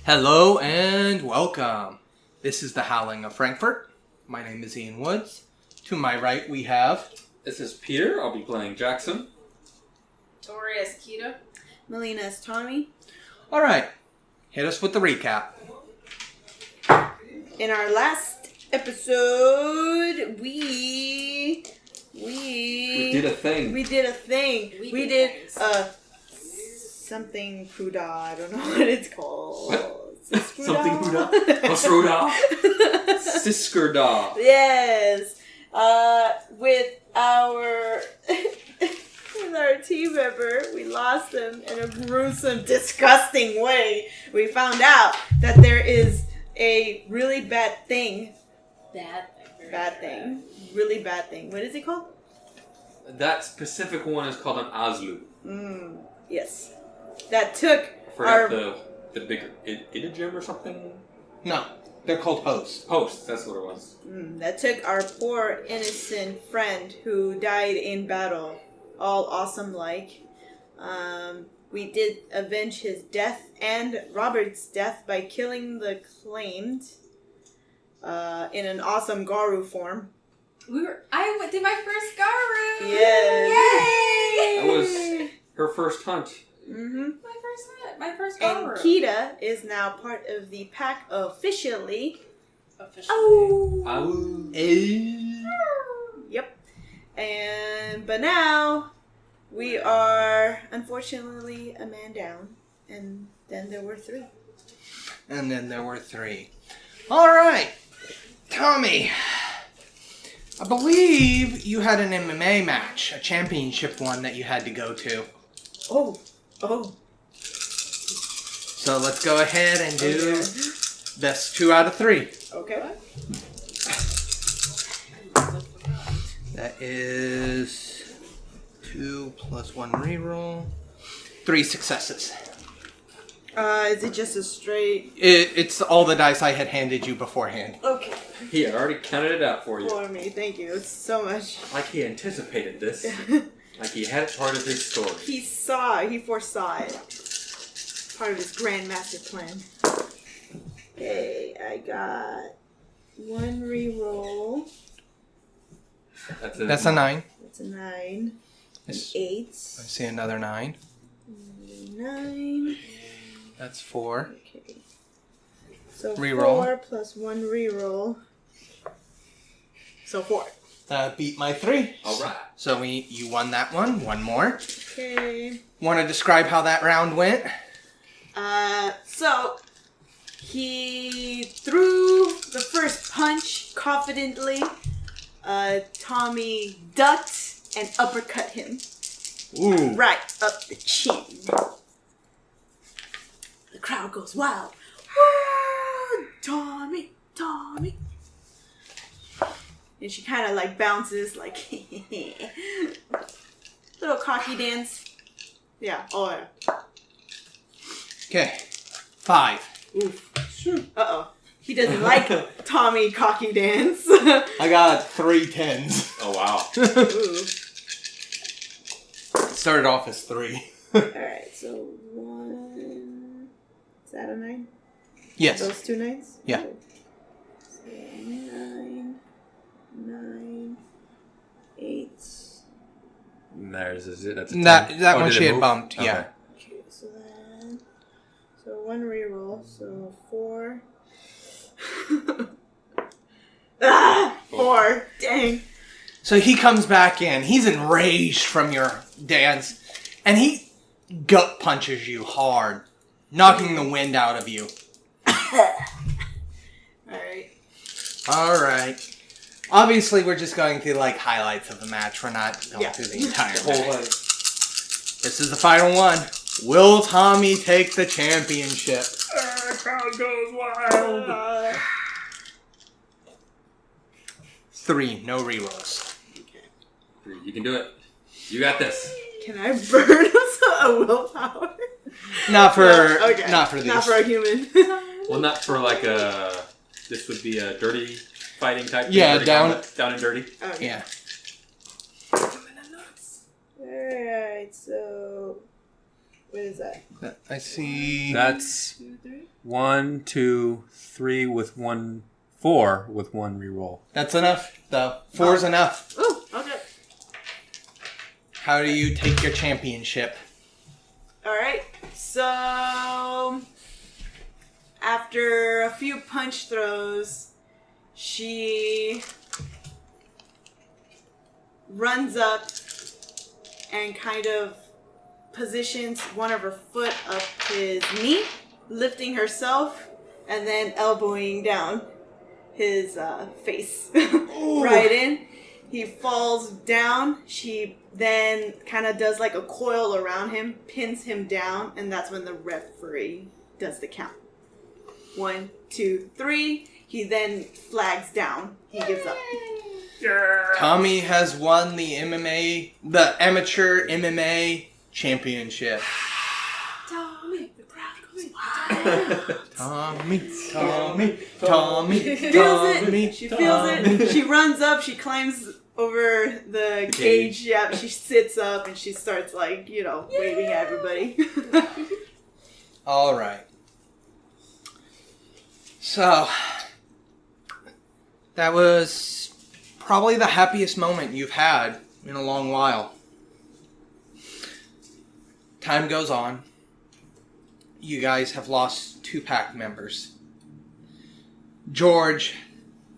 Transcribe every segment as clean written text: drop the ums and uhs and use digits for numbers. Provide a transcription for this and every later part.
Hello and welcome. This is the Howling of Frankfort. My name is Ian Woods. To my right we have... This is Peter. I'll be playing Jackson. Tori as Kita. Melina as Tommy. Alright, hit us with the recap. In our last episode, we did a thing. We did something Pruda. I don't know what it's called. Something Pruda? Masruda? Siskerda. Yes. With our team member, we lost them in a gruesome, disgusting way. We found out that there is a really bad thing. Really bad thing. What is it called? That specific one is called an Azlu. Yes. That took Forgot the bigger Idagem or something? No, they're called hosts. Hosts, that's what it was. That took our poor innocent friend who died in battle, all awesome like. We did avenge his death and Robert's death by killing the claimed in an awesome Garu form. I did my first Garu! Yes! Yay! That was her first hunt. My first And Garu. Kita is now part of the pack officially. Ow. Yep. But now we are unfortunately a man down, and then there were three. Alright, Tommy. I believe you had an MMA match, a championship one that you had to go to. Oh. So let's go ahead and do best 2 out of 3. Okay. That is 2 plus 1 reroll. 3 successes. Is it just a straight? It's all the dice I had handed you beforehand. Okay. He had already counted it out for you. For me, thank you so much. Like he anticipated this. Like he had it part of his story. He foresaw it. Part of his grand master plan. Okay, I got 1 reroll. That's a 9. That's a 9. An 8. I see another 9. 9. That's 4. Okay. So Reroll. 4 plus 1 reroll. So 4. That beat my 3. Alright. So you won that one. One more. Okay. Want to describe how that round went? So he threw the first punch confidently. Tommy ducked and uppercut him. Ooh. Right up the chin. The crowd goes wild. Ah, Tommy. And she kind of like bounces like little cocky dance. Yeah. Oh yeah. Okay. 5. Oof. Uh-oh. He doesn't like Tommy cocky dance. I got 3 10s. Oh wow. Ooh. Started off as 3. Alright, so 1... Is that a 9? Yes. Those 2 9s? Yeah. So 9, 8... That's a 10. That one did she it had move? bumped, Okay. yeah. Okay, so 1 reroll, so 4... 4! Dang! So he comes back in. He's enraged from your dance. And he gut punches you hard, knocking the wind out of you. Alright. Obviously, we're just going through, highlights of the match. We're not going through the entire match. This is the final one. Will Tommy take the championship? The crowd goes wild. 3, no rerolls. You can do it. You got this. Can I burn a willpower? Not for Okay. not for these. Not for a human. Well, not for this would be a dirty fighting type. Yeah, dirty down- combat, down and dirty. Okay. Yeah. Alright, so... What is that? I see. That's 2, 3? 1, 2, 3 with 1, 4 with 1 reroll. That's enough, though. 4's enough. Oh, okay. How do you take your championship? Alright, so after a few punch throws, she runs up and kind of positions one of her foot up his knee, lifting herself, and then elbowing down his face right in. He falls down. She then kind of does like a coil around him, pins him down, and that's when the referee does the count. 1, 2, 3. He then flags down. He gives up. Tommy has won the amateur MMA championship. Tommy, the crowd goes Tommy. Feels it. She feels it. She runs up. She climbs over the cage. Yeah, she sits up and she starts waving at everybody. All right. So that was probably the happiest moment you've had in a long while. Time goes on. You guys have lost 2 pack members. George,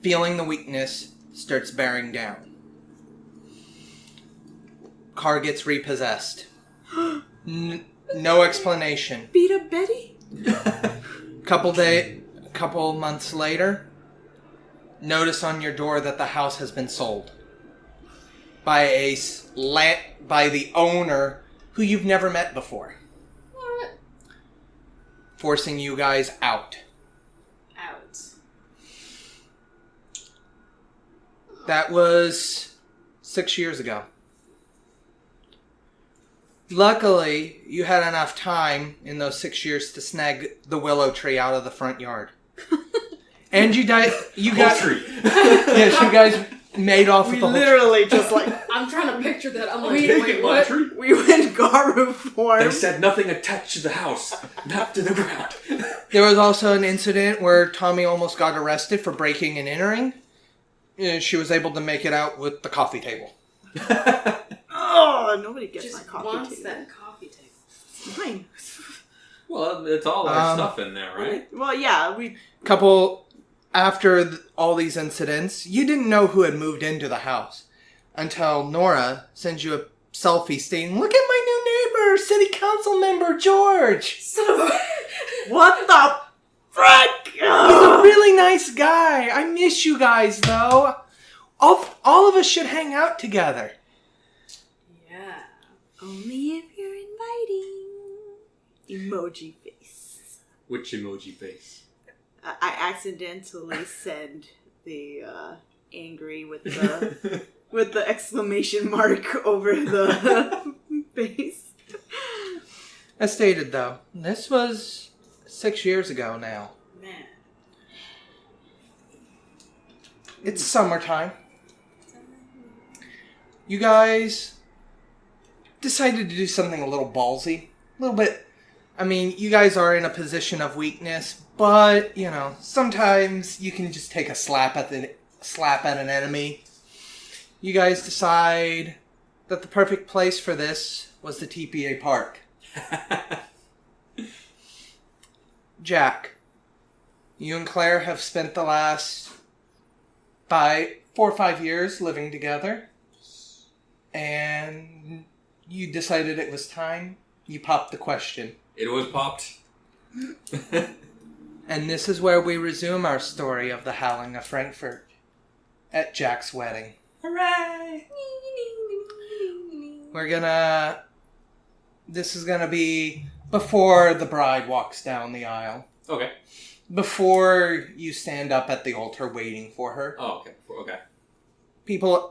feeling the weakness, starts bearing down. Car gets repossessed. No explanation. Beat up Betty? Couple months later, notice on your door that the house has been sold by the owner who you've never met before. What? Forcing you guys out. Out. That was 6 years ago. Luckily, you had enough time in those 6 years to snag the willow tree out of the front yard. And you got tree. Yes, you guys made off with We the whole literally just I'm trying to picture that. I'm like, Take wait, it, what? tree. we went Garu form. They said nothing attached to the house, not to the ground. There was also an incident where Tommy almost got arrested for breaking and entering. She was able to make it out with the coffee table. Oh, nobody gets Just my coffee wants table. that coffee table. It's mine. Well, it's all our stuff in there, right? Well, yeah, we... After all these incidents, you didn't know who had moved into the house until Nora sends you a selfie stating, "Look at my new neighbor, city council member George. Son of a... What the frick? He's a really nice guy. I miss you guys, though. All of us should hang out together." Yeah. Only if you're inviting. Emoji face. Which emoji face? I accidentally send the angry with the with the exclamation mark over the face. As stated, though, this was 6 years ago now. Man. It's summertime. You guys decided to do something a little ballsy. A little bit. I mean, you guys are in a position of weakness, but, sometimes you can just take a slap at an enemy. You guys decide that the perfect place for this was the TPA park. Jack, you and Claire have spent the last 4 or 5 years living together, and you decided it was time. You popped the question. It was popped. And this is where we resume our story of the Howling of Frankfort at Jack's wedding. Hooray! This is gonna be before the bride walks down the aisle. Okay. Before you stand up at the altar waiting for her. Oh, okay. Okay.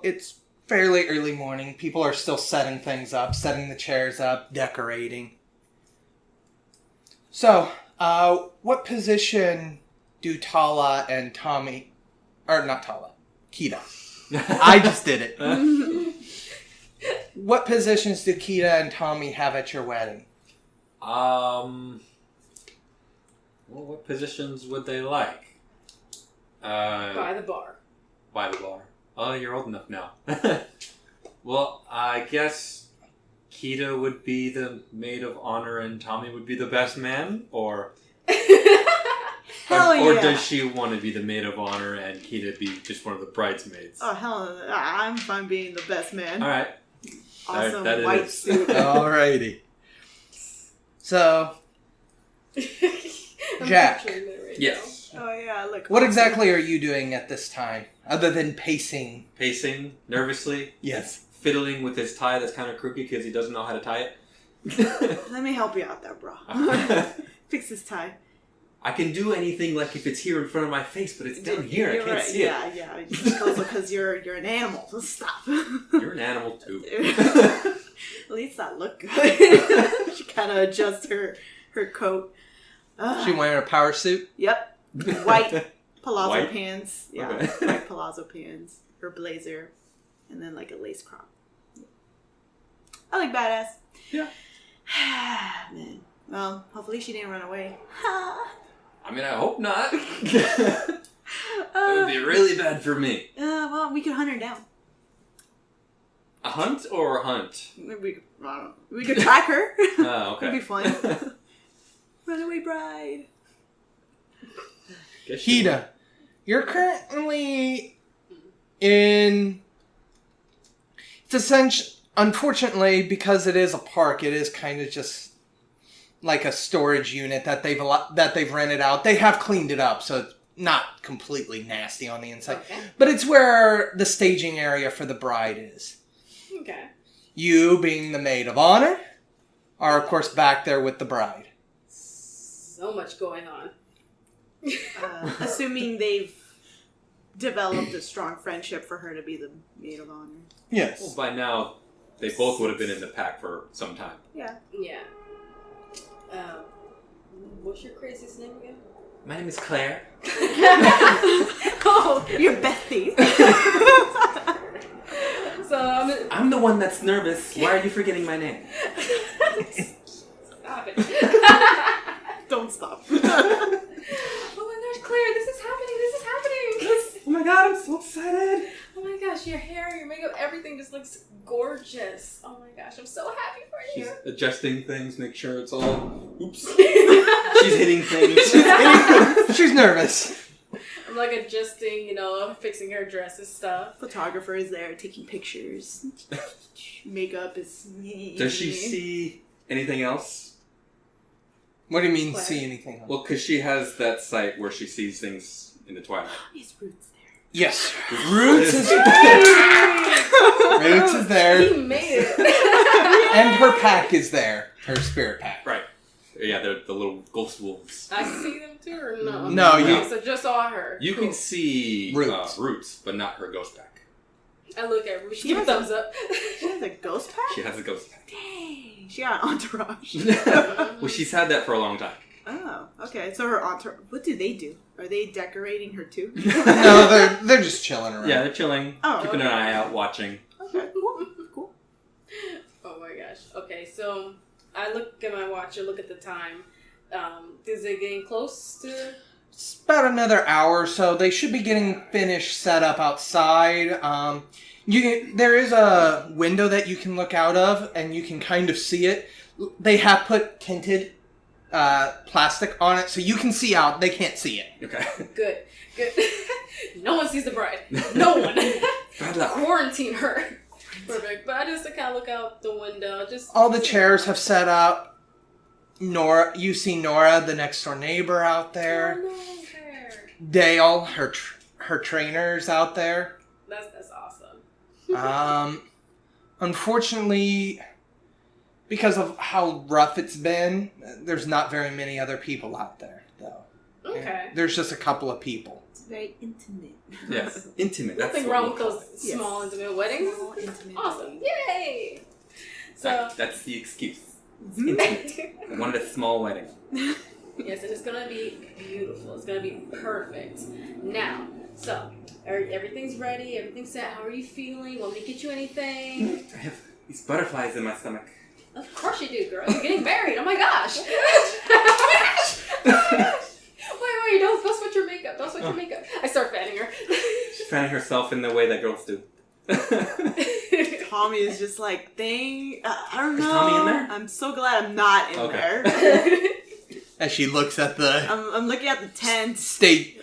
It's fairly early morning. People are still setting things up, setting the chairs up, decorating. So, what position do Tala and Tommy... Or, not Tala. Kita. I just did it. What positions do Kita and Tommy have at your wedding? Well, what positions would they like? By the bar. By the bar. Oh, you're old enough now. Well, I guess Kita would be the maid of honor and Tommy would be the best man? Or Hell or yeah. does she want to be the maid of honor and Kita be just one of the bridesmaids? Oh, hell no. I'm fine being the best man. Alright. Awesome that it white is. suit. Alrighty. So, I'm Jack. picturing it right Yes. Oh, yeah, look. what exactly are you doing at this time, other than pacing? Pacing nervously, Yes. fiddling with his tie that's kind of crooked because he doesn't know how to tie it. Let me help you out there, bro. Fix this tie. I can do anything like if it's here in front of my face, but it's down here. I You're can't right. see it. Yeah. It's also because you're an animal. So stop. You're an animal too. At least that look good. She kind of adjusts her coat. She wearing a power suit? Yep. White palazzo White? pants. Yeah, Okay. white palazzo pants. Her blazer. And then like a lace crop. I like badass. Yeah. Man. Well, hopefully she didn't run away. I mean, I hope not. That would be really bad for me. Well, we could hunt her down. A hunt or a hunt? We could track her. Oh, okay. It'd be fun. Runaway bride. Guess she Hida, you're currently in... It's essentially... Unfortunately, because it is a park, it is kind of just like a storage unit that they've rented out. They have cleaned it up, so it's not completely nasty on the inside. Okay. But it's where the staging area for the bride is. Okay. You, being the maid of honor, are of course back there with the bride. So much going on. Assuming they've developed a strong friendship for her to be the maid of honor. Yes. Well, by now, they both would have been in the pack for some time. Yeah. Yeah. What's your craziest name again? My name is Claire. Oh, You're Bethy. so I'm the one that's nervous. Why are you forgetting my name? Stop it. Don't stop. Oh my gosh, Claire, this is happening. This is happening. Oh my god, I'm so excited. Oh my gosh, your hair, your makeup, everything just looks gorgeous. Oh my gosh, I'm so happy for She's you. adjusting things, make sure it's all... Oops. She's hitting things. She's nervous. I'm like adjusting, fixing her dress and stuff. Photographer is there taking pictures. Makeup is... Does she see anything else? What do you mean, Claire. see anything? Well, because she has that site where she sees things in the twilight. His roots there. Yes. Roots is Roots is there. He made it. And her pack is there. Her spirit pack. Right. Yeah, they're the little ghost wolves. I see them too, or no? No, Okay, you- so just saw her. You Cool. can see Roots. Roots, but not her ghost pack. I look at her. She give a thumbs up. She has a ghost pack? She has a ghost pack. Dang. She got an entourage. Well, she's had that for a long time. Oh, okay. So her entourage... What do? Are they decorating her too? No, they're just chilling around. Yeah, they're chilling, Oh, keeping okay. an eye out, watching. Okay, cool. Oh my gosh. Okay, so I look at my watch. I look at the time. Is it getting close to? It's about another hour or so. They should be getting finished set up outside. There is a window that you can look out of, and you can kind of see it. They have put tinted plastic on it, so you can see out. They can't see it. Okay. Good. No one sees the bride. No one. Bad luck. Quarantine her. Perfect. But I just kind of look out the window. Just All the chairs have set up. You see Nora, the next door neighbor, out there. Oh, no, there. Dale, her trainer's out there. That's awesome. Unfortunately, because of how rough it's been, there's not very many other people out there, though. Okay. There's just a couple of people. It's very intimate. Yes. Intimate. That's Nothing what wrong we'll with call those it. Yes. small intimate weddings. Small, intimate Awesome. wedding. Yay! So That's the excuse. It's Mhm. intimate. I wanted a small wedding. yes, and it's gonna be beautiful. It's gonna be perfect. Now, so everything's ready. Everything's set. How are you feeling? Want me to get you anything? I have these butterflies in my stomach. Of course you do, girl. You're getting married. Oh my gosh. Oh my gosh. defending herself in the way that girls do. Tommy is just like, I don't know. Is Tommy in there? I'm so glad I'm not in Okay. there. As she looks at the I'm looking at the tent stage.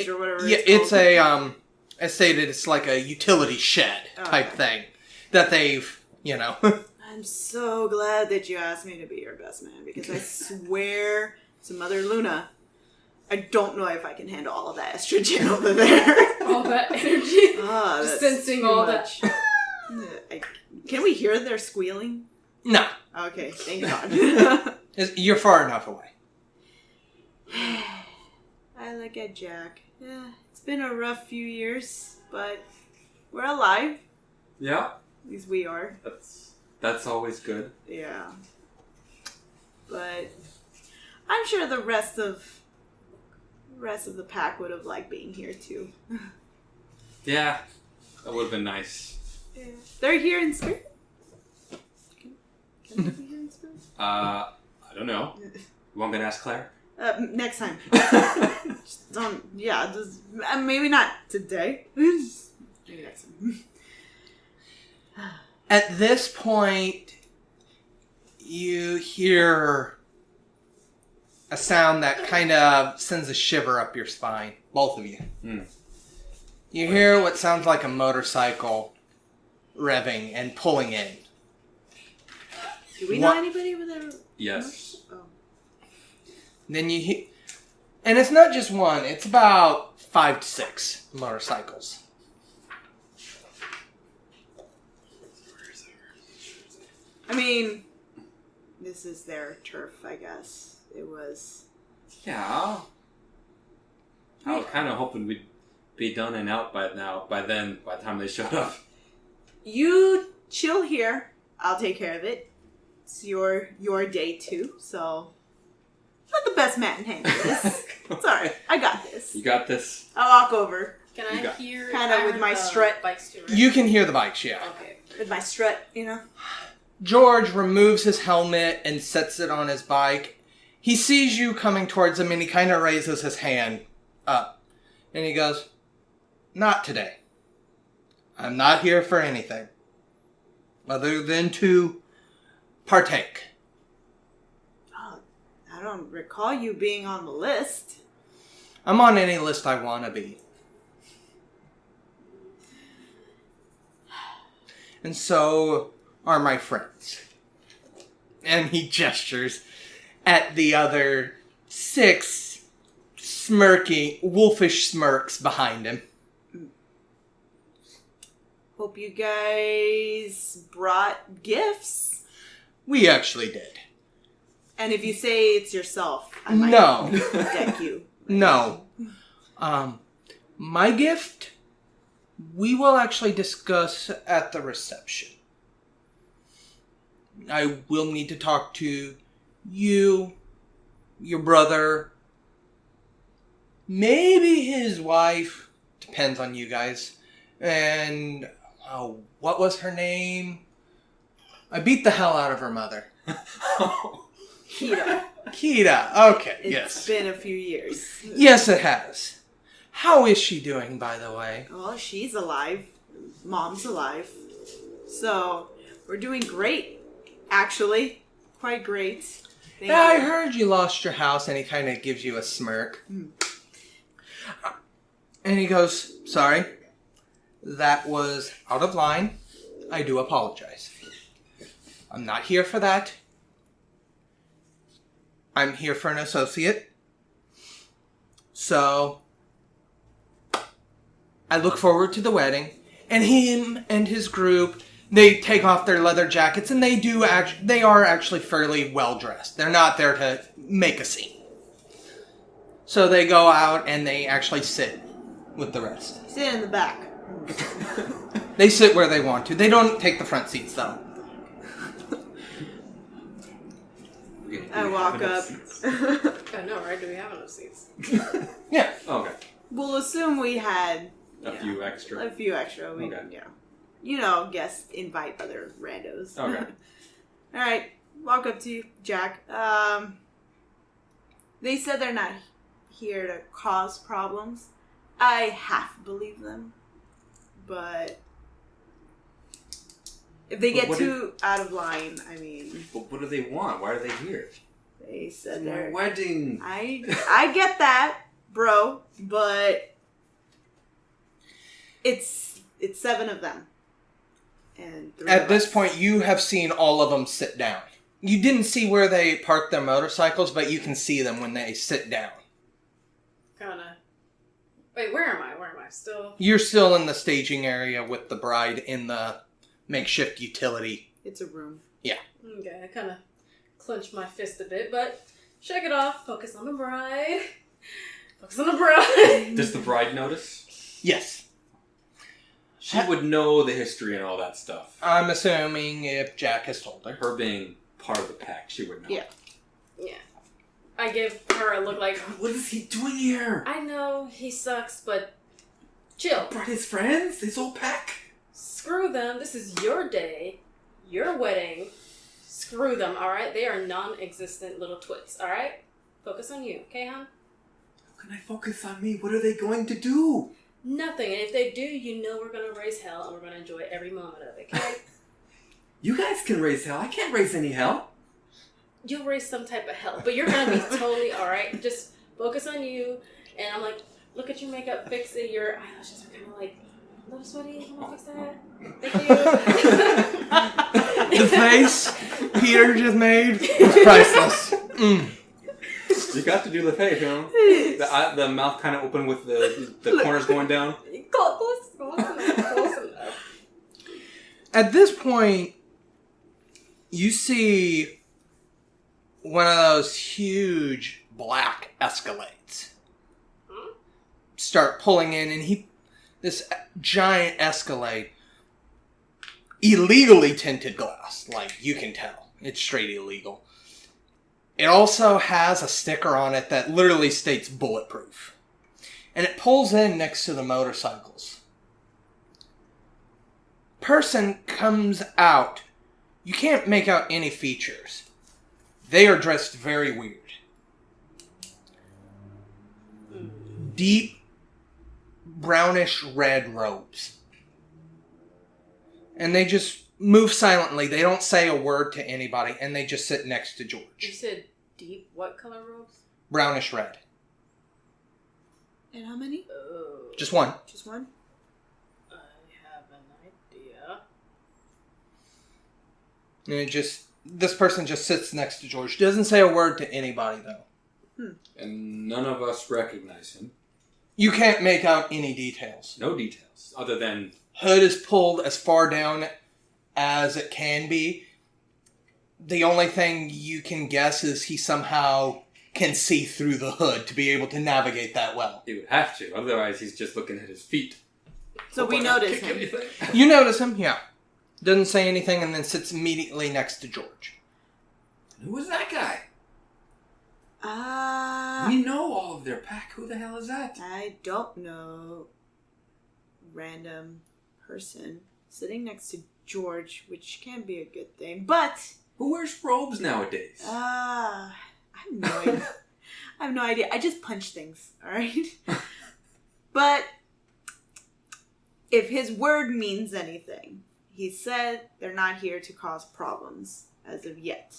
or whatever. Yeah, it's it's as stated, it's like a utility shed type Okay. thing that they've, I'm so glad that you asked me to be your best man, because I swear to Mother Luna, I don't know if I can handle all of that estrogen over there. All that energy. Just sensing all that. Can we hear their squealing? No, Okay, thank God. you're far enough away. I look at Jack. Yeah, it's been a rough few years, but we're alive. Yeah, At least we are. that's always good. Yeah. But I'm sure the rest of the pack would have liked being here too. Yeah, that would have been nice. Yeah. They're here in spirit. Can they be here in spirit? I don't know. You want me to ask Claire? Next time. Just don't. Yeah, maybe not today. Maybe next time. At this point, you hear a sound that kind of sends a shiver up your spine, both of you. Mm. You hear what sounds like a motorcycle revving and pulling in. Do we know anybody with a... Yes. Oh. Then you hear... And it's not just one, it's about 5 to 6 motorcycles. I mean, this is their turf, I guess. It was... Yeah. I was kind of hoping we'd be done and out by the time they showed up. You chill here. I'll take care of it. It's your day too, so... I'm not the best man handling this. It's alright. I got this. You got this? I'll walk over. Can I hear... Kinda with my strut. Bikes too, right? You can hear the bikes, yeah. Okay. With my strut, you know? George removes his helmet and sets it on his bike. He sees you coming towards him and he kind of raises his hand up. And he goes, "Not today. I'm not here for anything other than to partake." Oh, I don't recall you being on the list. I'm on any list I want to be. And so are my friends. And he gestures at the other 6 wolfish smirks behind him. Hope you guys brought gifts. We actually did. And if you say it's yourself, I might No. deck you. No. My gift, we will actually discuss at the reception. I will need to talk to you, your brother, maybe his wife, depends on you guys, and what was her name? I beat the hell out of her mother. Kita. Kita, okay, It's been a few years. Yes, it has. How is she doing, by the way? Well, she's alive. Mom's alive. So, we're doing great. Actually, quite great. Thank Yeah, I you. heard you lost your house, and he kind of gives you a smirk. And he goes, "Sorry, that was out of line. I do apologize. I'm not here for that. I'm here for an associate. So, I look forward to the wedding." And him and his group, they take off their leather jackets, and they are actually fairly well dressed. They're not there to make a scene. So they go out and they actually sit with the rest. Sit in the back. They sit where they want to. They don't take the front seats, though. I walk up. I know, right? Do we have enough seats? Yeah. Okay. We'll assume we had A few extra. a few extra. We, Okay. yeah. You know, guests invite other randos. Okay. All right. Walk up to Jack. They said they're not here to cause problems. I half believe them. but if they get too out of line, I mean... But what do they want? Why are they here? They said It's my they're... wedding. I get that, bro, but it's 7 of them. And 3 At of this us. point, you have seen all of them sit down. You didn't see where they parked their motorcycles, but you can see them when they sit down. Kinda. Wait, where am I? Still? You're still in the staging area with the bride in the makeshift utility. It's a room. Yeah. Okay, I kind of clenched my fist a bit, but shake it off. Focus on the bride. Focus on the bride. Does the bride notice? Yes. She would know the history and all that stuff. I'm assuming if Jack has told her. Her being part of the pack, she would know. Yeah. Yeah. I give her a look like, What is he doing here? I know he sucks, but chill. Brought his friends? His whole pack? Screw them. This is your day. Your wedding. Screw them, alright? They are non-existent little twits, alright? Focus on you, okay, hon? How can I focus on me? What are they going to do? Nothing. And if they do, you know we're going to raise hell and we're going to enjoy every moment of it, okay? You guys can raise hell. I can't raise any hell. You'll raise some type of hell, but you're going to be totally alright. Just focus on you. And I'm like, look at your makeup, fix it. Your eyelashes are kind of like, a little sweaty. Can I fix that? Thank you. The face Peter just made was priceless. Mm. You got to do the face, you know? The mouth kind of open with the corners going down. Close enough. At this point, you see one of those huge black Escalades start pulling in, and this giant Escalade, illegally tinted glass, like you can tell. It's straight illegal. It also has a sticker on it that literally states bulletproof. And it pulls in next to the motorcycles. Person comes out. You can't make out any features. They are dressed very weird. Deep brownish red robes. And they just move silently. They don't say a word to anybody, and they just sit next to You George. said deep what color robes? Brownish red. And how many? Oh. Just one. Just one? I have an idea. And this person just sits next to George. Doesn't say a word to anybody, though. And none of us recognize him. You can't make out any details. No details, other than... Hood is pulled as far down as it can be. The only thing you can guess is he somehow can see through the hood to be able to navigate that well. He would have to, otherwise he's just looking at his feet. So we Hope I don't notice kick him. anything. You notice him, yeah. Doesn't say anything and then sits immediately next to George. Who is that guy? Ah. We know all of their pack. Who the hell is that? I don't know. Random person sitting next to George, which can be a good thing, but Who wears robes nowadays? I have no idea. I have no idea. I just punch things, alright? But if his word means anything, he said they're not here to cause problems as of yet.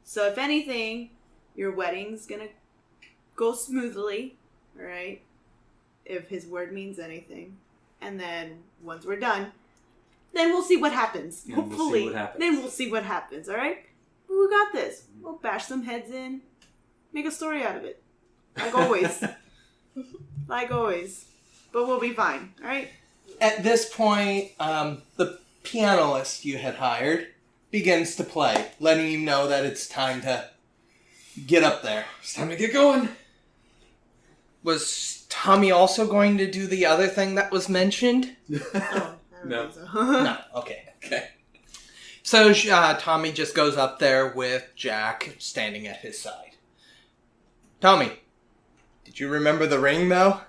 So if anything, your wedding's gonna go smoothly, alright? If his word means anything. And then once we're done, then we'll see what happens. Yeah, we'll see Hopefully. what happens. Then we'll see what happens, alright? We got this. We'll bash some heads in. Make a story out of it. Like always. Like always. But we'll be fine, alright? At this point, the pianist you had hired begins to play, letting you know that it's time to get up there. It's time to get going. Was Tommy also going to do the other thing that was mentioned? Oh, I don't No. think so. No. Okay. Okay. So Tommy just goes up there with Jack standing at his side. Tommy, did you remember the ring, though?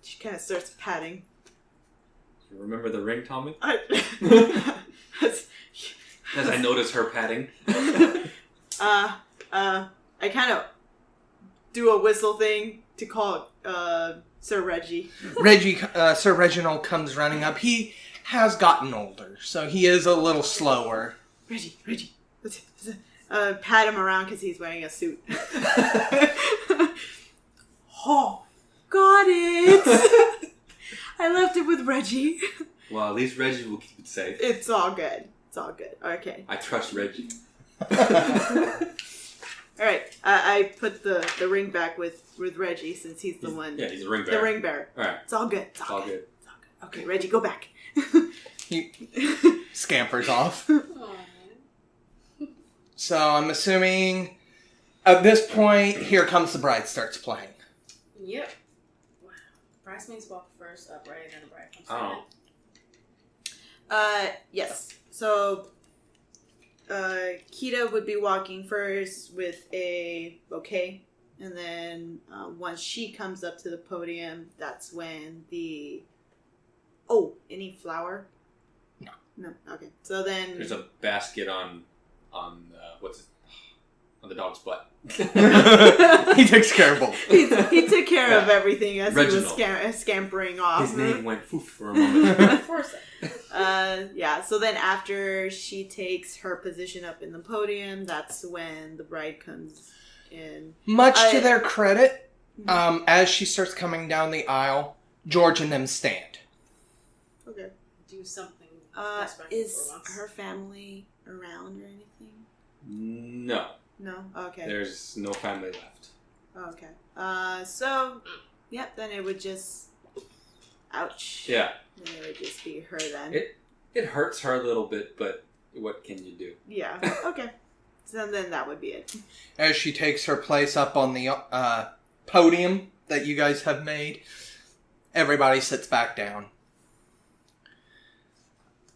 She kind of starts patting. You remember the ring, Tommy? That's- As I notice her patting. I kind of do a whistle thing to call Sir Reggie. Sir Reginald comes running up. He has gotten older, so he is a little slower. Reggie. Pat him around because he's wearing a suit. Oh, got it. I left it with Reggie. Well, at least Reggie will keep it safe. It's all good. Okay. I trust Reggie. All right. I put the ring back with Reggie since he's the one. Yeah, he's the ring bearer. The ring bearer. All right. It's all good. It's all good. Okay, Reggie, go back. He scampers off. Aw. So I'm assuming at this point, Here Comes the Bride starts playing. Yep. Wow. Bridesmaids walk first up, right? And then the bride comes Oh. Yes. So, Kita would be walking first with a bouquet, and then once she comes up to the podium, that's when the... Oh, any flour? No. Okay. So then... There's a basket on the dog's butt. He takes care of both. He took care of everything as Reginald. he was scampering off. His name went poof for a moment. For a second. Yeah, so then after she takes her position up in the podium, that's when the bride comes in. Much to their credit, as she starts coming down the aisle, George and them stand. Okay. Do something. Is her family around or anything? No. No? Okay. There's no family left. Okay. So, yep, then it would just... Ouch. Yeah. Then it would just be her then. It hurts her a little bit, but what can you do? Yeah. Okay. So then that would be it. As she takes her place up on the podium that you guys have made, everybody sits back down.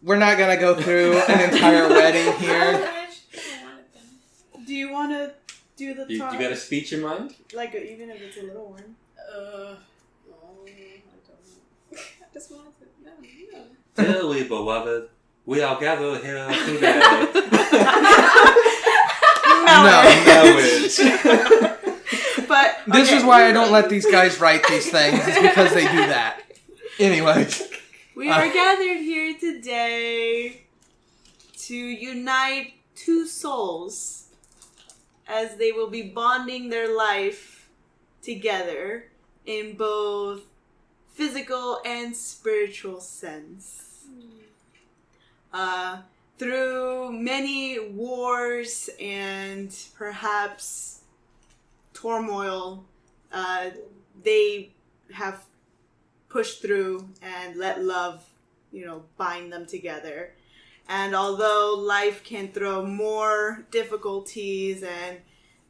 We're not going to go through an entire wedding here. Do you want to do the You talk? got a speech in mind? Like, even if it's a little one. No, I don't. I just wanted to. No. Dearly beloved, we are gathered here today. No. But This is why I don't let these guys write these things, is because they do that. Anyways. We are gathered here today to unite two souls as they will be bonding their life together in both physical and spiritual sense. Through many wars and perhaps turmoil, they have pushed through and let love, bind them together. And although life can throw more difficulties, and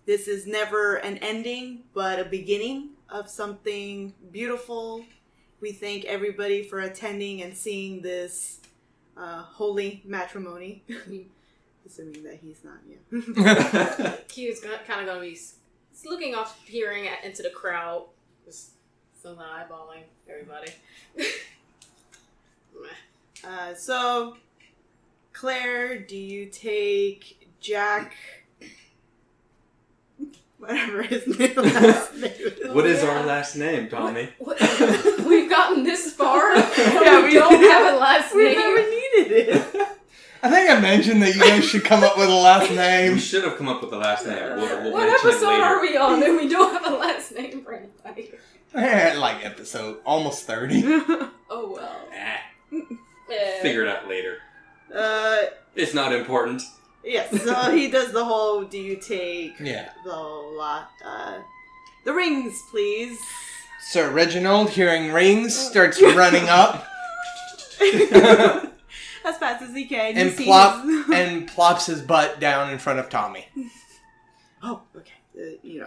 this is never an ending, but a beginning of something beautiful, we thank everybody for attending and seeing this holy matrimony. Assuming that he's not yet. Q's kind of going to be looking off, peering into the crowd. Just still not eyeballing everybody. So, Claire, do you take Jack? Whatever his last name is. What is our last name, Tommy? What? We've gotten this far. Yeah, we don't have a last We name. never needed it. I think I mentioned that you guys should come up with a last We name. should have come up with the last name. We'll What mention it episode later. are we on? And we don't have a last name for anybody. Like episode almost 30. Oh well. Figure it out later. It's not important. Yes, so he does the whole, do you take Yeah. the rings, please? Sir Reginald, hearing rings, starts running up As fast as he can. and He plops his butt down in front of Tommy. Oh, okay.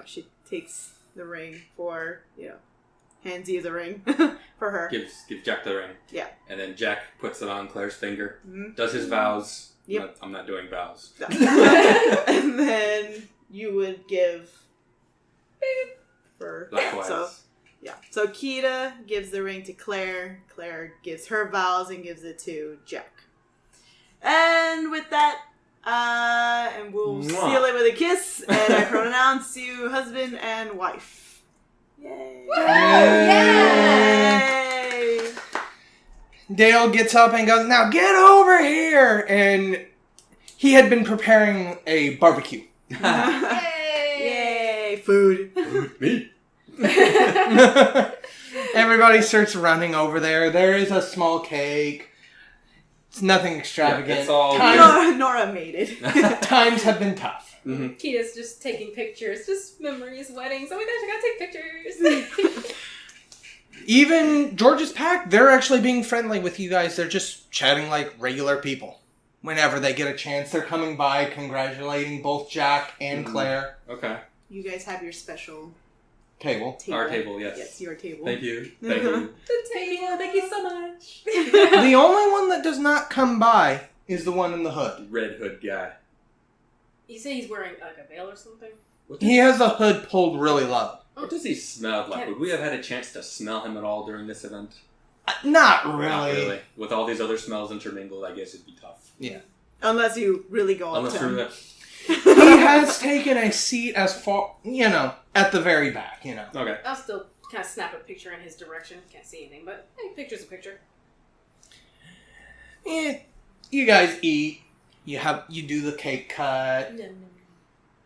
She takes the ring for, hands you the ring for her. Give Jack the ring. Yeah. And then Jack puts it on Claire's finger. Mhm. Does his vows. Yep. I'm not doing vows. And then you would give for Likewise. So Kita gives the ring to Claire. Claire gives her vows and gives it to Jack. And with that, And we'll Mwah. seal it with a kiss, and I pronounce you husband and wife. Yay! Yay! Dale gets up and goes, "Now get over here!" And he had been preparing a barbecue. Yay! Food. Me. Everybody starts running over there. There is a small cake. It's nothing extravagant. Yeah, it's all Nora made it. Times have been tough. Mm-hmm. Kita's just taking pictures, just memories, weddings. Oh my gosh, I gotta take pictures. Even George's pack, they're actually being friendly with you guys. They're just chatting like regular people. Whenever they get a chance, they're coming by, congratulating both Jack and Claire. Okay. You guys have your special Table. Our table, yes. Yes, your table. Thank you. Thank you. The table, thank you so much. The only one that does not come by is the one in the hood. Red hood guy. You say he's wearing like a veil or something? He has the hood pulled really low. What does he smell like? Would we have had a chance to smell him at all during this event? Not really. Not really. With all these other smells intermingled, I guess it'd be tough. Yeah. Unless you really go up Unless to him. we're He has taken a seat as far, at the very back, Okay. I'll still kind of snap a picture in his direction. Can't see anything, but hey, picture's a picture. You guys eat. You do the cake cut.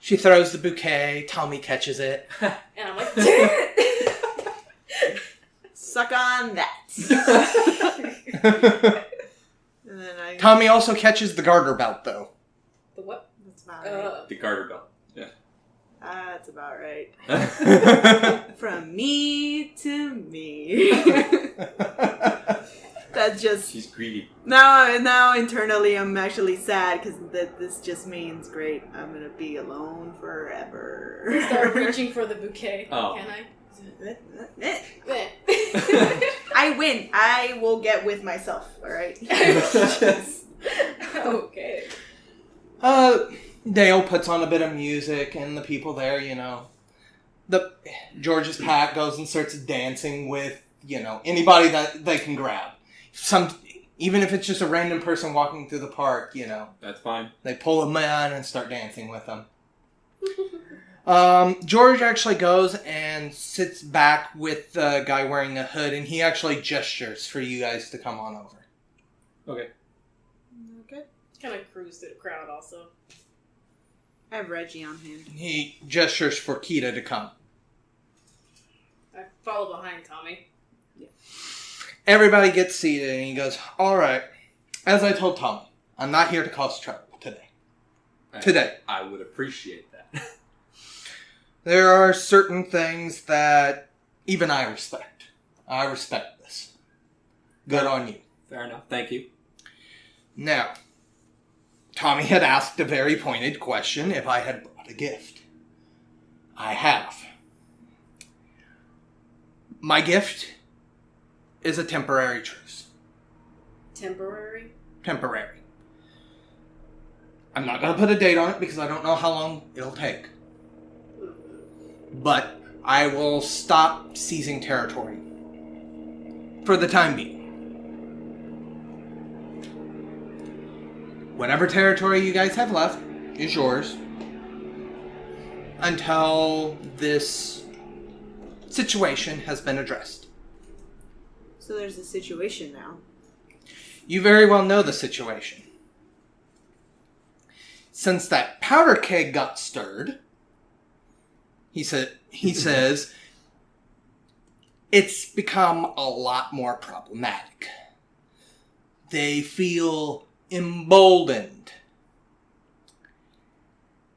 She throws the bouquet. Tommy catches it. And I'm like, damn it! Suck on that. And then I... Tommy also catches the garter belt, though. The what? That's about right. The garter belt. Yeah. That's about right. From me to me. That's just... She's greedy. Now internally I'm actually sad because this just means, great, I'm going to be alone forever. Start reaching for the bouquet. Oh. Can I? I win. I will get with myself, alright? Okay. Dale puts on a bit of music, and the people there, George's pack goes and starts dancing with, anybody that they can grab. Even if it's just a random person walking through the park, That's fine. they pull them in and start dancing with them. George actually goes and sits back with the guy wearing a hood, and he actually gestures for you guys to come on over. Okay. Okay. Kind of cruise through the crowd also. I have Reggie on hand. He gestures for Kita to come. I follow behind Tommy. Everybody gets seated, and he goes, "All right, as I told Tommy, I'm not here to cause trouble today. I would appreciate that. There are certain things that even I respect. I respect this. Good on you." Fair enough. Thank you. Now, Tommy had asked a very pointed question if I had brought a gift. I have. My gift is a temporary truce. Temporary? Temporary. I'm not going to put a date on it because I don't know how long it'll take. But I will stop seizing territory. For the time being. Whatever territory you guys have left is yours. Until this situation has been addressed. So there's a situation now. You very well know the situation. Since that powder keg got stirred, he says, it's become a lot more problematic. They feel emboldened.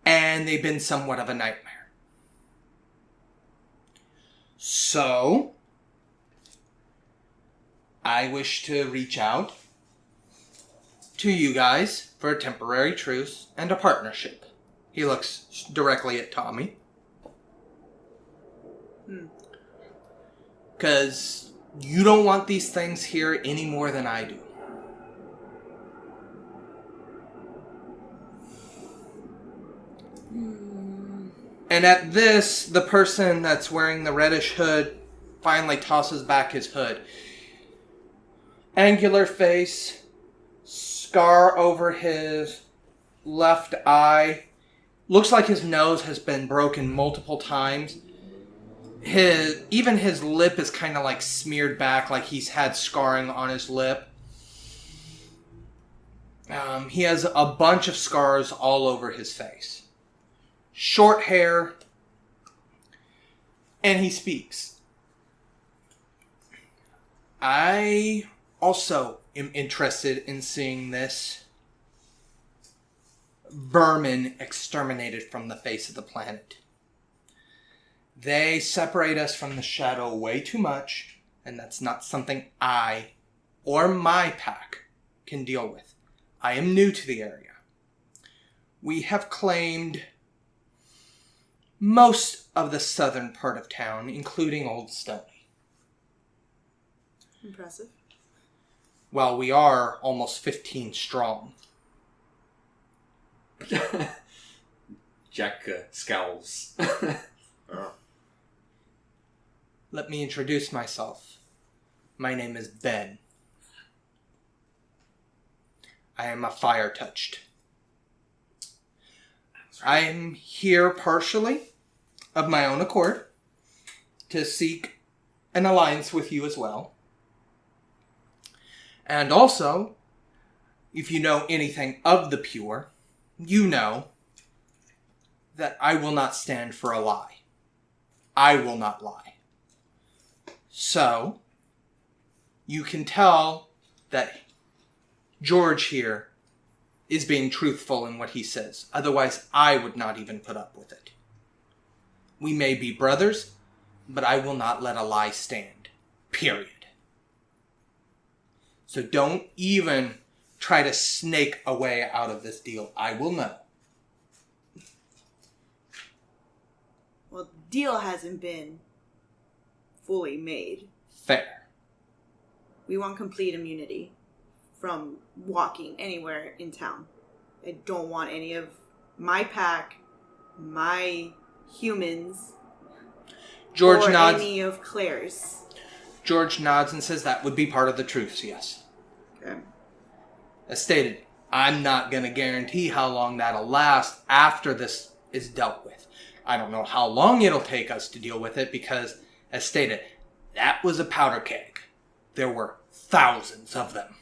And they've been somewhat of a nightmare. So, I wish to reach out to you guys for a temporary truce and a partnership. He looks directly at Tommy. Because you don't want these things here any more than I do. And at this, the person that's wearing the reddish hood finally tosses back his hood. Angular face, scar over his left eye. Looks like his nose has been broken multiple times. Even his lip is kind of like smeared back, like he's had scarring on his lip. He has a bunch of scars all over his face. Short hair. And he speaks. I also am interested in seeing this vermin exterminated from the face of the planet. They separate us from the shadow way too much, and that's not something I or my pack can deal with. I am new to the area. We have claimed most of the southern part of town, including Old Stony. Impressive. Well, we are almost 15 strong. Jack scowls. Let me introduce myself. My name is Ben. I am a fire-touched. I am here partially of my own accord to seek an alliance with you as well. And also, if you know anything of the pure, you know that I will not stand for a lie. I will not lie. So, you can tell that George here is being truthful in what he says. Otherwise, I would not even put up with it. We may be brothers, but I will not let a lie stand. Period. So don't even try to snake a way out of this deal. I will know. Well, the deal hasn't been fully made. Fair. We want complete immunity from walking anywhere in town. I don't want any of my pack, my humans, George or nods. any of Claire's. George nods and says that would be part of the truce, yes. Okay. As stated, I'm not going to guarantee how long that'll last after this is dealt with. I don't know how long it'll take us to deal with it because, as stated, that was a powder keg. There were thousands of them.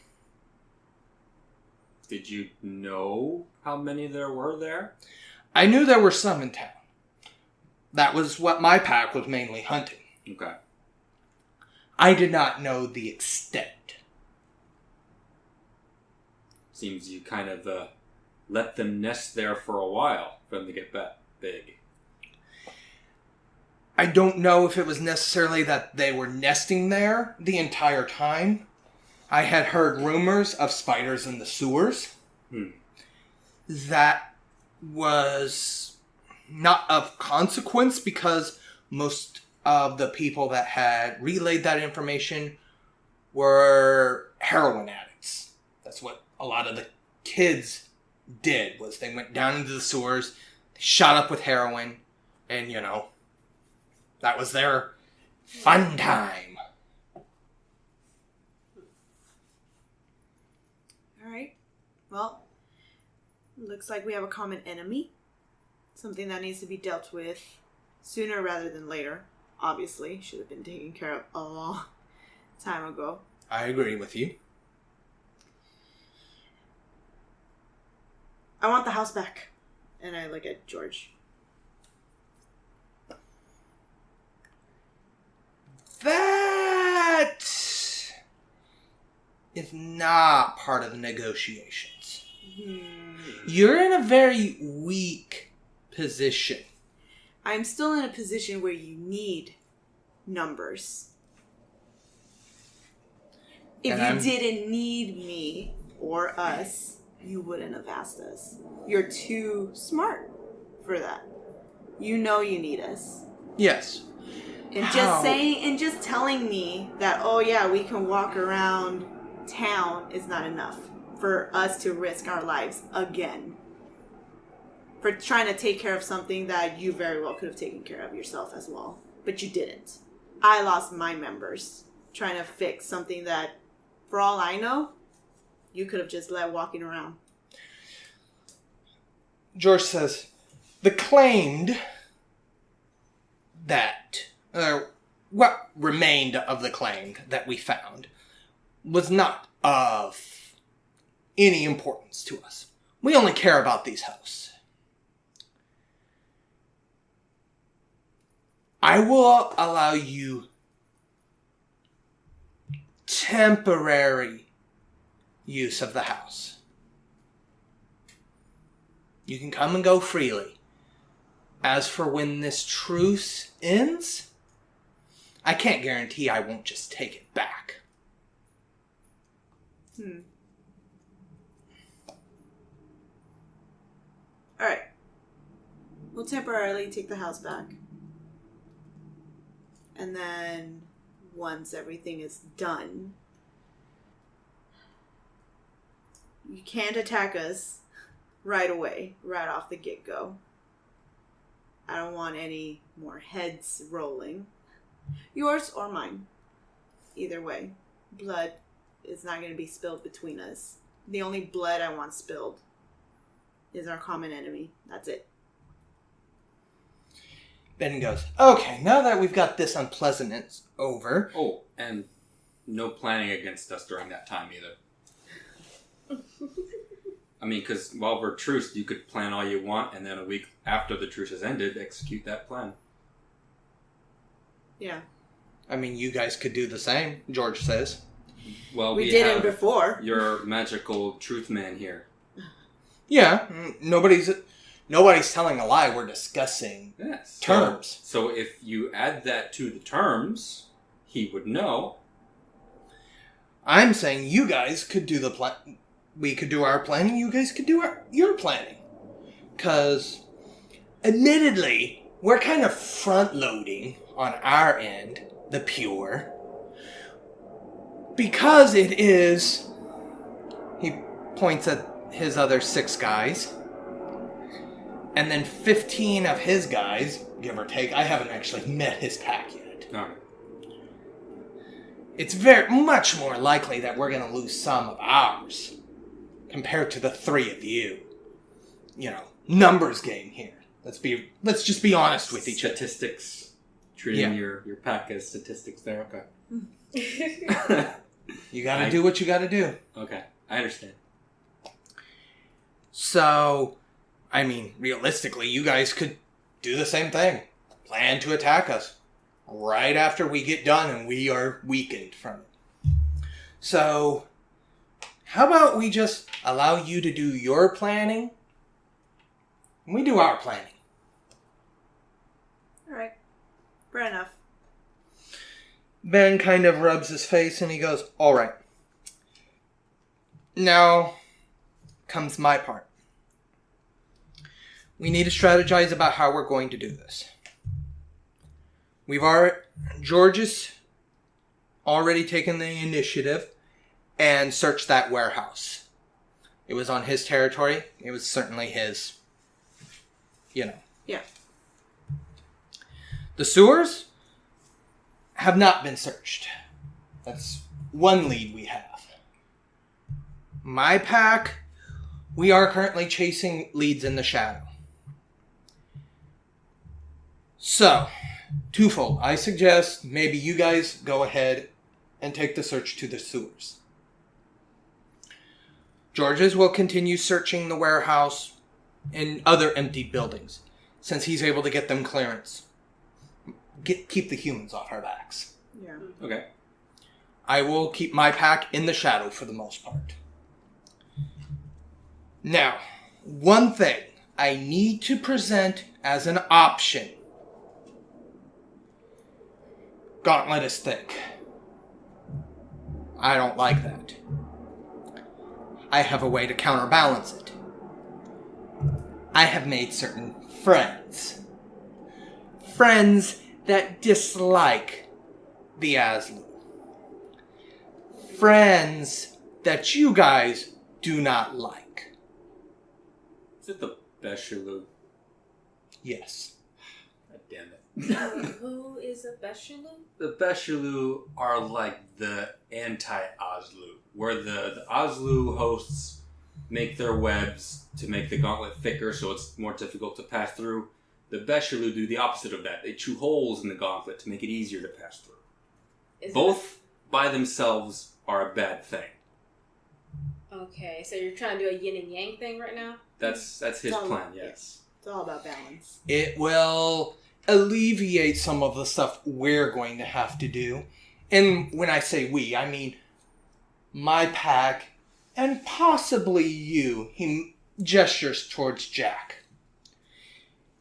Did you know how many there were there? I knew there were some in town. That was what my pack was mainly hunting. Okay. I did not know the extent. Seems you kind of let them nest there for a while for them to get big. I don't know if it was necessarily that they were nesting there the entire time. I had heard rumors of spiders in the sewers. That was not of consequence because most of the people that had relayed that information were heroin addicts. That's what a lot of the kids did, was they went down into the sewers, they shot up with heroin, and, you know, that was their fun time. Alright. Well, looks like we have a common enemy. Something that needs to be dealt with sooner rather than later. Obviously, should have been taken care of a long time ago. I agree with you. I want the house back. And I look at George. That is not part of the negotiations. You're in a very weak position. I'm still in a position where you need numbers. If you didn't need me or us, you wouldn't have asked us. You're too smart for that. You know you need us. Yes. And just telling me that, oh yeah, we can walk around town is not enough for us to risk our lives again. For trying to take care of something that you very well could have taken care of yourself as well. But you didn't. I lost my members trying to fix something that, for all I know, you could have just let walking around. George says, the claimed that, what remained of the claimed that we found was not of any importance to us. We only care about these hosts. I will allow you temporary use of the house. You can come and go freely. As for when this truce ends, I can't guarantee I won't just take it back. Alright. We'll temporarily take the house back. And then, once everything is done, you can't attack us right away, right off the get-go. I don't want any more heads rolling. Yours or mine. Either way. Blood is not going to be spilled between us. The only blood I want spilled is our common enemy. That's it. Ben goes, okay, now that we've got this unpleasantness over... Oh, and no planning against us during that time either. I mean, because while we're truced, you could plan all you want, and then a week after the truce has ended, execute that plan. Yeah. I mean, you guys could do the same, George says. Well, we did it before. Your magical truth man here. Yeah, nobody's telling a lie. We're discussing terms. So if you add that to the terms, he would know. I'm saying you guys could do the plan. We could do our planning. You guys could do your planning. Because, admittedly, we're kind of front-loading on our end, the pure. Because it is... He points at his other 6 guys. And then 15 of his guys, give or take. I haven't actually met his pack yet. All right. It's very much more likely that we're going to lose some of ours compared to the 3 of you. You know, numbers game here. Let's just be honest with each other. Statistics. Treating your pack as statistics there. Okay. You got to do what you got to do. Okay, I understand. So, I mean, realistically, you guys could do the same thing. Plan to attack us right after we get done and we are weakened from it. So, how about we just allow you to do your planning and we do our planning? Alright. Fair enough. Ben kind of rubs his face and he goes, all right. Now comes my part. We need to strategize about how we're going to do this. George's already taken the initiative and searched that warehouse. It was on his territory. It was certainly his, Yeah. The sewers have not been searched. That's one lead we have. My pack, we are currently chasing leads in the shadow. So, twofold. I suggest maybe you guys go ahead and take the search to the sewers. George's will continue searching the warehouse and other empty buildings, since he's able to get them clearance. Keep the humans off our backs. Yeah. Okay. I will keep my pack in the shadow for the most part. Now, one thing I need to present as an option. Gauntlet is thick. I don't like that. I have a way to counterbalance it. I have made certain friends. Friends that dislike the Aslu. Friends that you guys do not like. Is it the Beshaloo? Yes. God damn it. Who is a Beshaloo? The Beshaloo are like the anti-Oslu, where the Oslu hosts make their webs to make the gauntlet thicker so it's more difficult to pass through. The Beshalu do the opposite of that. They chew holes in the gauntlet to make it easier to pass through. Both by themselves are a bad thing. Okay, so you're trying to do a yin and yang thing right now? That's his plan, yes. It's all about balance. It will alleviate some of the stuff we're going to have to do. And when I say we, I mean my pack and possibly you. He gestures towards Jack.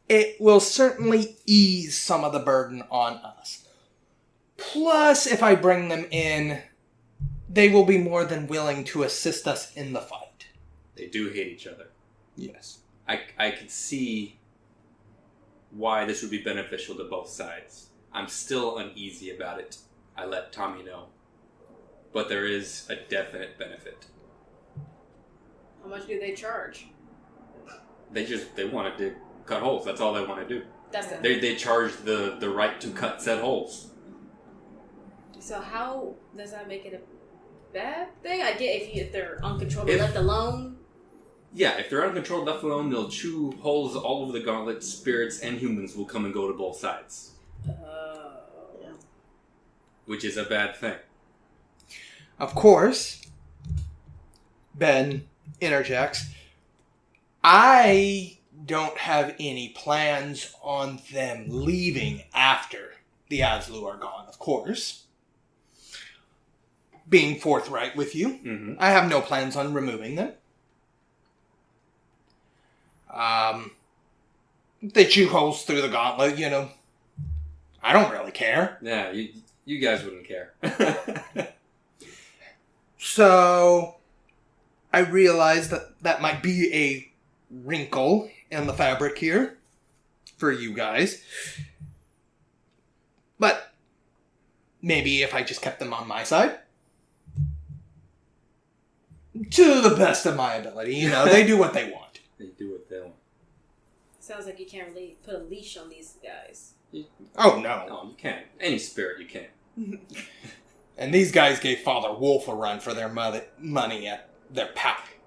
It will certainly ease some of the burden on us. Plus, if I bring them in, they will be more than willing to assist us in the fight. They do hate each other. Yes. I could see why this would be beneficial to both sides. I'm still uneasy about it. I let Tommy know. But there is a definite benefit. How much do they charge? They wanted to cut holes. That's all they want to do. That's it. They charge the right to cut said holes. So how does that make it a bad thing? I get if they're uncontrolled, If- left alone. Yeah, if they're uncontrolled, left alone, they'll chew holes all over the gauntlet. Spirits and humans will come and go to both sides. Yeah. Which is a bad thing. Of course, Ben interjects, I don't have any plans on them leaving after the Aslu are gone, of course. Being forthright with you, Mm-hmm. I have no plans on removing them. They chew holes through the gauntlet, you know. I don't really care. Yeah, you guys wouldn't care. So, I realize that might be a wrinkle in the fabric here for you guys. But maybe if I just kept them on my side. To the best of my ability, you know, they do what they want. They do what they want. Sounds like you can't really put a leash on these guys. Oh, no. No, you can't. Any spirit, you can't. And these guys gave Father Wolf a run for their money at the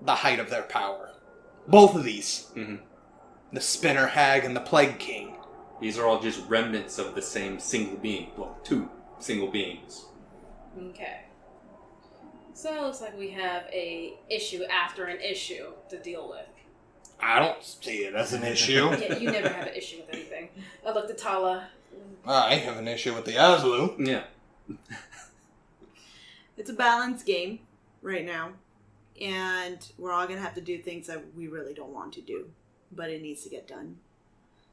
height of their power. Both of these. Mm-hmm. The Spinner Hag and the Plague King. These are all just remnants of the same single being. Well, two single beings. Okay. So it looks like we have a issue after an issue to deal with. I don't see it as an issue. Yeah, you never have an issue with anything. I looked at Tala. I have an issue with the Aslu. Yeah. It's a balance game right now. And we're all going to have to do things that we really don't want to do. But it needs to get done.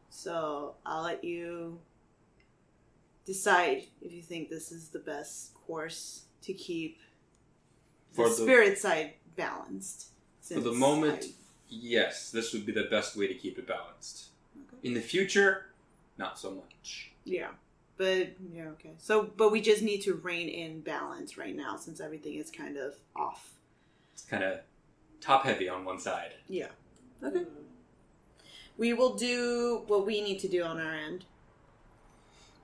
So I'll let you decide if you think this is the best course to keep the spirit side balanced. For the moment, yes, this would be the best way to keep it balanced. Okay. In the future, not so much. Yeah. But, yeah, okay. So, but we just need to rein in balance right now since everything is kind of off. It's kind of top-heavy on one side. Yeah. Okay. We will do what we need to do on our end.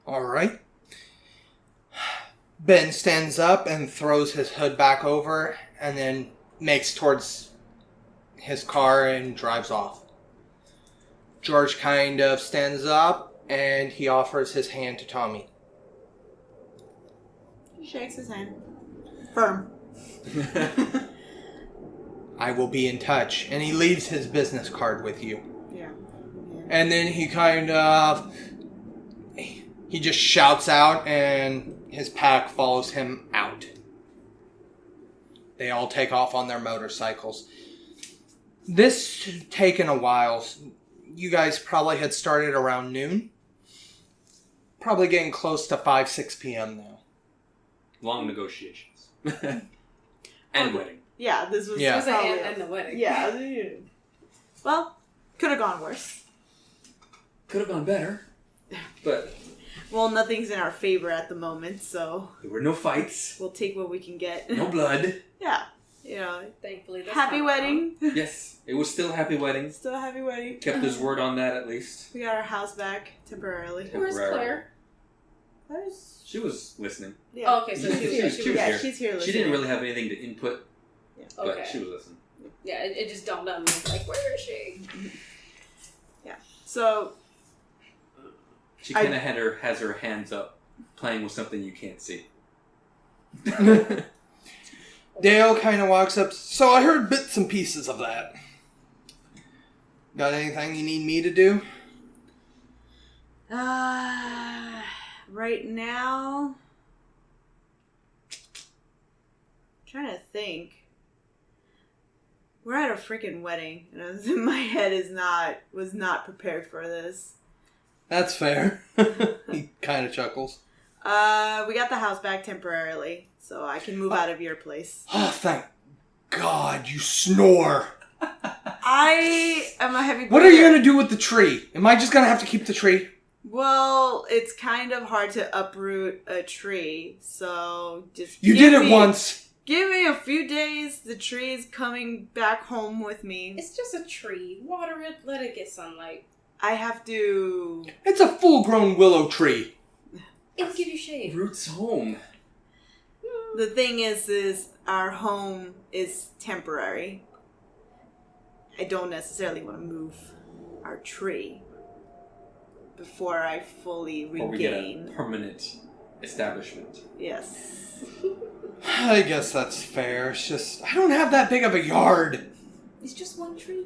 All right. Ben stands up and throws his hood back over and then makes towards his car and drives off. George kind of stands up and he offers his hand to Tommy. He shakes his hand. Firm. I will be in touch. And he leaves his business card with you. Yeah. And then he kind of... He just shouts out and his pack follows him out. They all take off on their motorcycles. This had taken a while. You guys probably had started around noon. Probably getting close to 5, 6 p.m. now. Long negotiations. And wedding. Yeah, this was... Yeah. It was and the wedding. Yeah. Well, could have gone worse. Could have gone better. But... Well, nothing's in our favor at the moment, so... There were no fights. We'll take what we can get. No blood. Yeah. You know, Thankfully, that's happy not wedding. Yes. It was still a happy wedding. Still a happy wedding. Kept his word on that at least. We got our house back temporarily. Where's Claire? Claire's... She was listening. Yeah. Oh, okay, so she was here. She was Yeah, here. she's here listening. She didn't really have anything to input, Yeah. but Okay. she was listening. Yeah, it just dawned on me. Like, where is she? Yeah. So She kind of has her hands up, playing with something you can't see. Dale kind of walks up. So I heard bits and pieces of that. Got anything you need me to do? Right now, trying to think. We're at a freaking wedding, and my head was not prepared for this. That's fair. He kind of chuckles. We got the house back temporarily, so I can move out of your place. Oh, thank God, you snore. I am a heavy breather. What are you going to do with the tree? Am I just going to have to keep the tree? Well, it's kind of hard to uproot a tree, so just You did it once. Give me a few days. The tree is coming back home with me. It's just a tree. Water it. Let it get sunlight. I have to... It's a full-grown willow tree. It'll give you shade. Roots home. The thing is our home is temporary. I don't necessarily want to move our tree before I fully regain. Or we get a permanent establishment. Yes. I guess that's fair. It's just, I don't have that big of a yard. It's just one tree.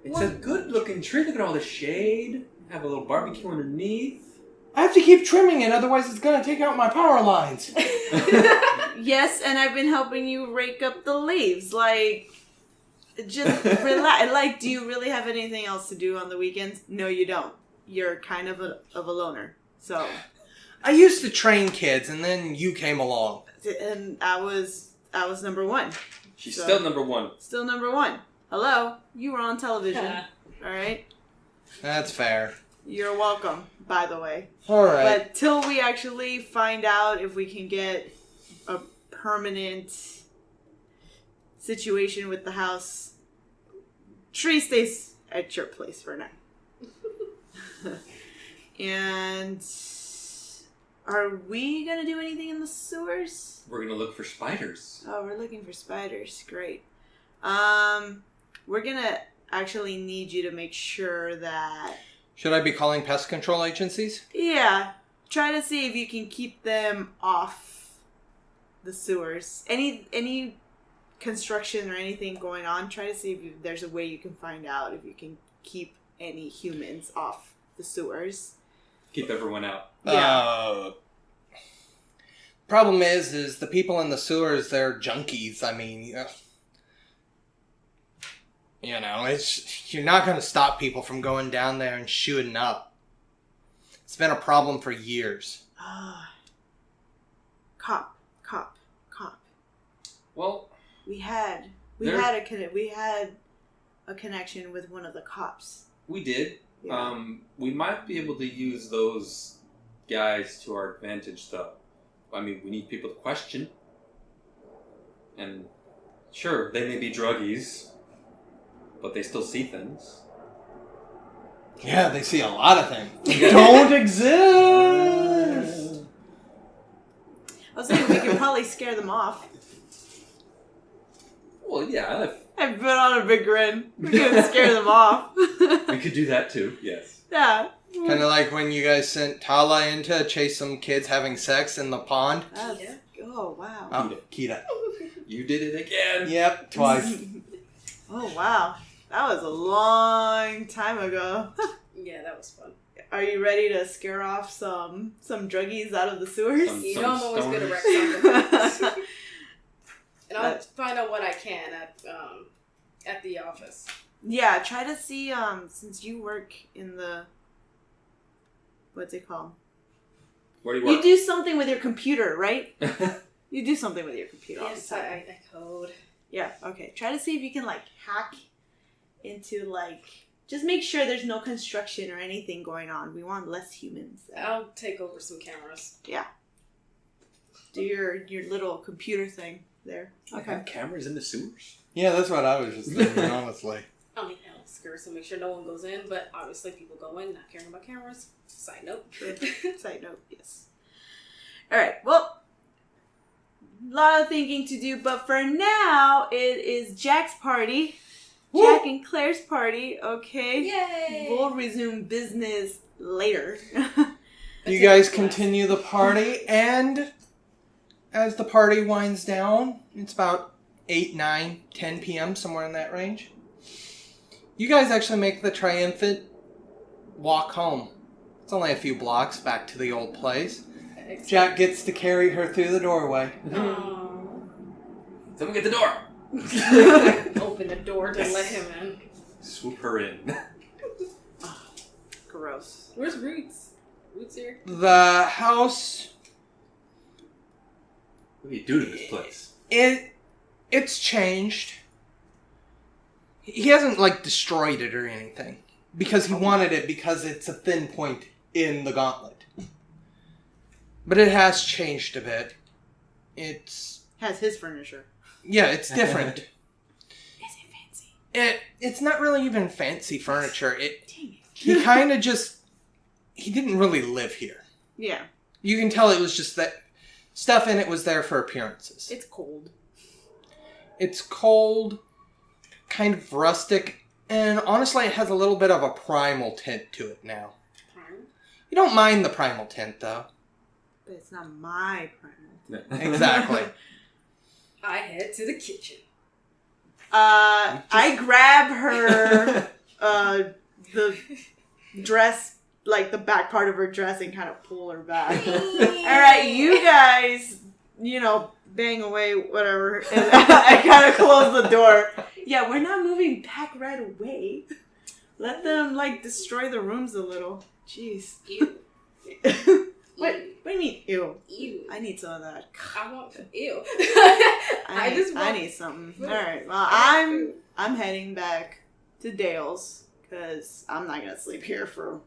It's a good-looking tree. Look at all the shade. Have a little barbecue underneath. I have to keep trimming it, otherwise it's going to take out my power lines. Yes, and I've been helping you rake up the leaves. Like, just relax. Like, do you really have anything else to do on the weekends? No, you don't. You're kind of a loner. So, I used to train kids, and then you came along. and I was number one. She's So- still number one. Still number one. Hello, you were on television. All right, That's fair. you're welcome. By the way, All right. but till we actually find out if we can get a permanent situation with the house, tree stays at your place for now. And are we gonna do anything in the sewers? We're gonna look for spiders. Oh, we're looking for spiders. Great. We're gonna actually need you to make sure that, Should I be calling pest control agencies? yeah, try to see if you can keep them off the sewers. Any construction or anything going on, try to see if there's a way you can find out if you can keep any humans off the sewers. Keep everyone out. Yeah. Problem is the people in the sewers, they're junkies. I mean, you're not going to stop people from going down there and shooting up. It's been a problem for years. Cop. Well, We had a connection with one of the cops. we did. Yeah. We might be able to use those guys to our advantage, though. I mean, we need people to question. And sure, they may be druggies, but they still see things. Yeah, they see a lot of things. Don't exist! I was thinking we could probably scare them off. Well, yeah, I put on a big grin. We could scare them off. we could do that too, yes. Yeah. Kind of like when you guys sent Tala in to chase some kids having sex in the pond. That's- oh, wow. Oh, Kita. You did it again! Yep, twice. Oh, wow. That was a long time ago. Yeah, that was fun. Are you ready to scare off some druggies out of the sewers? You Some know I'm always good at stoners. wreck something. And I'll find out what I can at the office. Yeah, try to see, since you work in the... What's it called? Where do you work? You do something with your computer, right? You do something with your computer all the Yes, time. I code. Yeah, okay. Try to see if you can, hack into, just make sure there's no construction or anything going on. We want less humans. I'll take over some cameras. Yeah. Do your little computer thing there. Okay. Have cameras in the sewers? Yeah, that's what I was just thinking, honestly. I'll make outskirts to make sure no one goes in, but obviously people go in not caring about cameras. Side note. True. Side note, yes. Alright, well, lot of thinking to do, but for now, it is Jack's party. Woo! Jack and Claire's party, okay? Yay! We'll resume business later. You guys continue the party, and as the party winds down, it's about 8, 9, 10 p.m., somewhere in that range. You guys actually make the triumphant walk home. It's only a few blocks back to the old place. Jack gets to carry her through the doorway. Oh. Someone get the door. Open the door to let him in. Swoop her in. Gross. Where's Roots? Roots here? The house, What do you do to this place? it's changed. He hasn't, like, destroyed it or anything. Because he wanted it because it's a thin point in the gauntlet. But it has changed a bit. It's... Has his furniture. Yeah, it's different. Is it fancy? It's not really even fancy furniture. Dang it. He kind of just... He didn't really live here. Yeah. You can tell it was just that stuff in it was there for appearances. It's cold. It's cold, kind of rustic, and honestly it has a little bit of a primal tint to it now. You don't mind the primal tint, though. But it's not my primal. Exactly. I head to the kitchen. I grab her, the dress, like the back part of her dress, and kind of pull her back. Alright, you guys, bang away, whatever. And I kind of close the door. Yeah, we're not moving back right away. Let them, destroy the rooms a little. Jeez. Ew. What do you mean, ew? Ew. I need some of that. I want ew. I need something. food. Alright, well, I want I'm heading back to Dale's, because I'm not going to sleep here for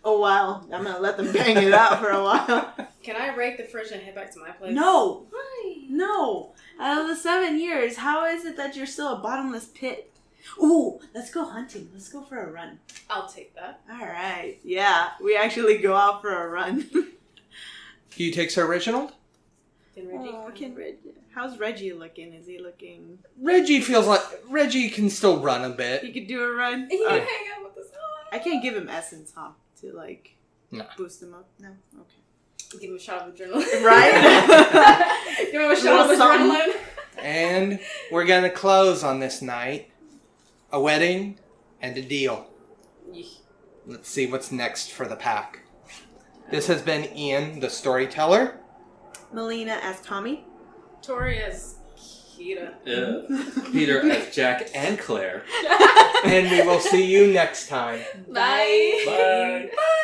a while. I'm going to let them bang it out for a while. Can I rake the fridge and head back to my place? No! Why? No! Out of the 7 years, how is it that you're still a bottomless pit? Ooh, let's go hunting. Let's go for a run. I'll take that. Alright, yeah, we actually go out for a run. You take Sir Reginald? Can Reggie come? How's Reggie looking? Is he looking... Reggie feels like... Reggie can still run a bit. He could do a run? He can Alright. hang out with us. I can't give him essence, huh? To, No. boost him up? No? Okay. Give him a shot of adrenaline. Right? Give him a shot of Something. adrenaline. And we're going to close on this night. A wedding and a deal. Let's see what's next for the pack. This has been Ian, the storyteller. Melina as Tommy. Tori as Kita. Peter as Jack and Claire. And we will see you next time. Bye. Bye. Bye.